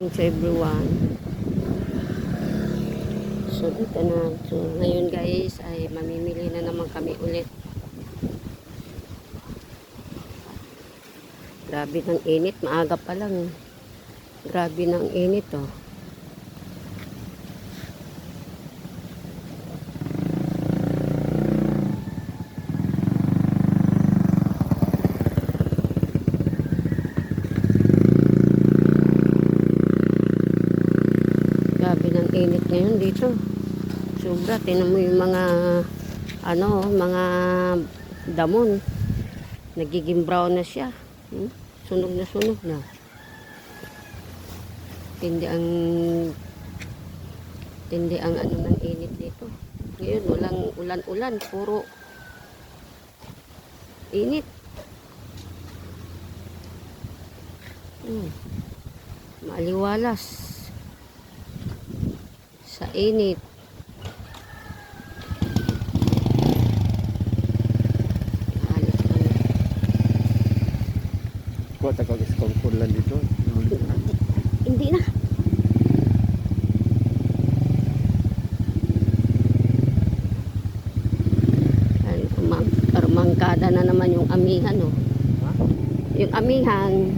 To everyone. So dito na. So ngayon guys ay mamimili na naman kami ulit. Grabe ng init, maaga pa lang. Grabe ng init oh. Grabe ng init ngayon dito. Sobra, tinan mo yung mga mga damon. Nagiging brown na siya. Sunog na sunog na. Tindi ang ano ng init dito. Ngayon walang ulan-ulan, puro init. Maaliwalas sa init. Alas kami. Kuha takag iskong lang dito. Hindi na. Mangkada na naman yung amihan, oh. Ha? Yung amihan.